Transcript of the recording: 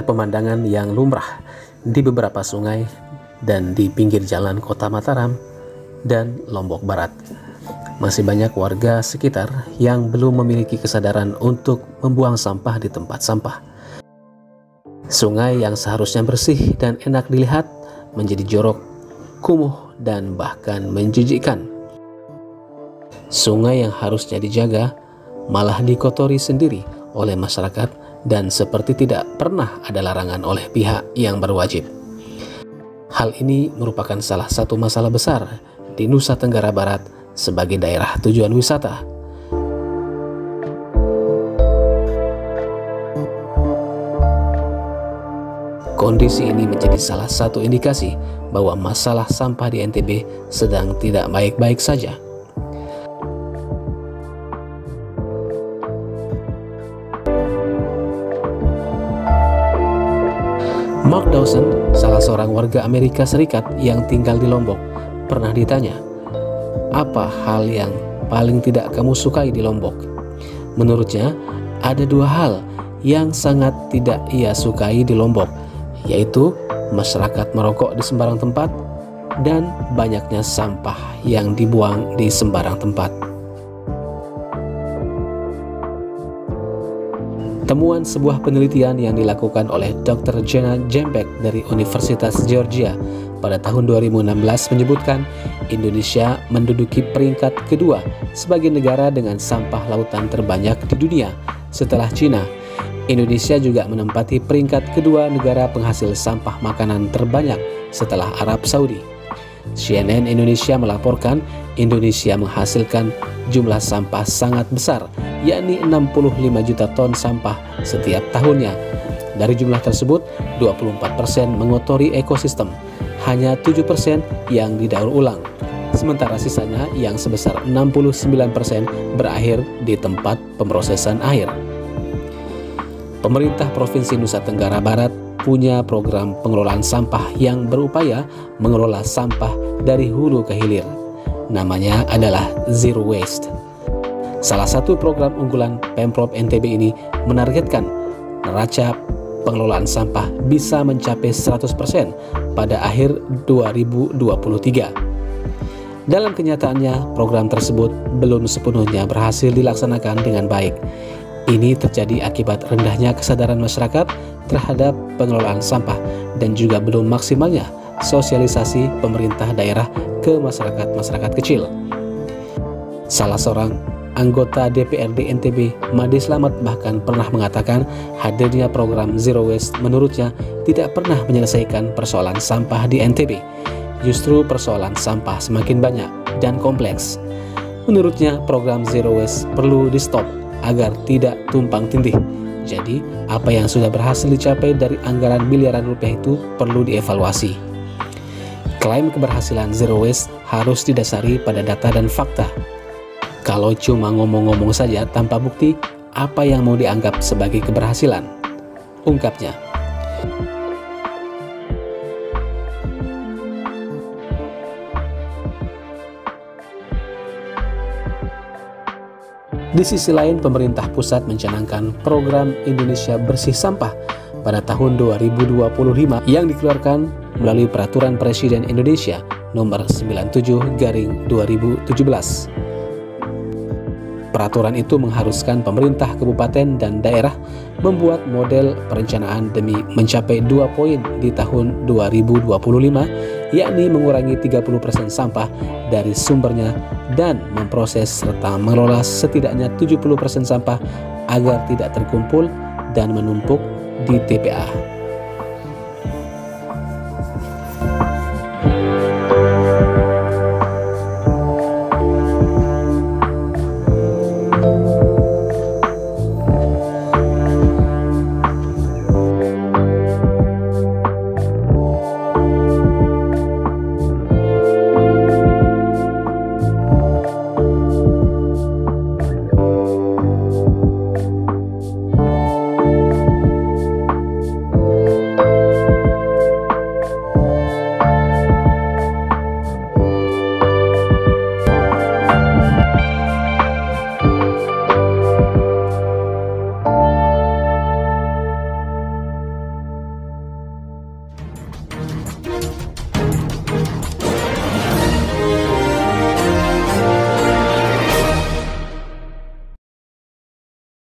inilah pemandangan yang lumrah di beberapa sungai dan di pinggir jalan kota Mataram dan Lombok Barat. Masih banyak warga sekitar yang belum memiliki kesadaran untuk membuang sampah di tempat sampah. Sungai yang seharusnya bersih dan enak dilihat menjadi jorok, kumuh, dan bahkan menjijikkan. Sungai yang harusnya dijaga malah dikotori sendiri oleh masyarakat dan seperti tidak pernah ada larangan oleh pihak yang berwajib. Hal ini merupakan salah satu masalah besar di Nusa Tenggara Barat sebagai daerah tujuan wisata. Kondisi ini menjadi salah satu indikasi bahwa masalah sampah di NTB sedang tidak baik-baik saja. Mark Dawson, salah seorang warga Amerika Serikat yang tinggal di Lombok, pernah ditanya, "Apa hal yang paling tidak kamu sukai di Lombok?" Menurutnya, ada dua hal yang sangat tidak ia sukai di Lombok, yaitu masyarakat merokok di sembarang tempat dan banyaknya sampah yang dibuang di sembarang tempat. Temuan sebuah penelitian yang dilakukan oleh Dr. Jenna Jembeck dari Universitas Georgia pada tahun 2016 menyebutkan Indonesia menduduki peringkat kedua sebagai negara dengan sampah lautan terbanyak di dunia setelah Cina. Indonesia juga menempati peringkat kedua negara penghasil sampah makanan terbanyak setelah Arab Saudi. CNN Indonesia melaporkan Indonesia menghasilkan jumlah sampah sangat besar, yakni 65 juta ton sampah setiap tahunnya. Dari jumlah tersebut, 24% mengotori ekosistem, hanya 7% yang didaur ulang. Sementara sisanya yang sebesar 69% berakhir di tempat pemrosesan air. Pemerintah Provinsi Nusa Tenggara Barat punya program pengelolaan sampah yang berupaya mengelola sampah dari hulu ke hilir. Namanya adalah Zero Waste. Salah satu program unggulan Pemprov NTB ini menargetkan neraca pengelolaan sampah bisa mencapai 100% pada akhir 2023. Dalam kenyataannya, program tersebut belum sepenuhnya berhasil dilaksanakan dengan baik. Ini terjadi akibat rendahnya kesadaran masyarakat terhadap pengelolaan sampah dan juga belum maksimalnya sosialisasi pemerintah daerah ke masyarakat kecil. Salah seorang anggota DPRD NTB, Made Slamet, bahkan pernah mengatakan hadirnya program Zero Waste menurutnya tidak pernah menyelesaikan persoalan sampah di NTB. Justru persoalan sampah semakin banyak dan kompleks. Menurutnya program Zero Waste perlu di-stop agar tidak tumpang tindih. Jadi, apa yang sudah berhasil dicapai dari anggaran miliaran rupiah itu perlu dievaluasi. Klaim keberhasilan Zero Waste harus didasari pada data dan fakta. Kalau cuma ngomong-ngomong saja tanpa bukti, apa yang mau dianggap sebagai keberhasilan? Ungkapnya. Di sisi lain, pemerintah pusat mencanangkan program Indonesia Bersih Sampah pada tahun 2025 yang dikeluarkan melalui Peraturan Presiden Indonesia Nomor 97/2017. Peraturan itu mengharuskan pemerintah kabupaten dan daerah membuat model perencanaan demi mencapai 2 poin di tahun 2025, yakni mengurangi 30% sampah dari sumbernya dan memproses serta mengelola setidaknya 70% sampah agar tidak terkumpul dan menumpuk di TPA.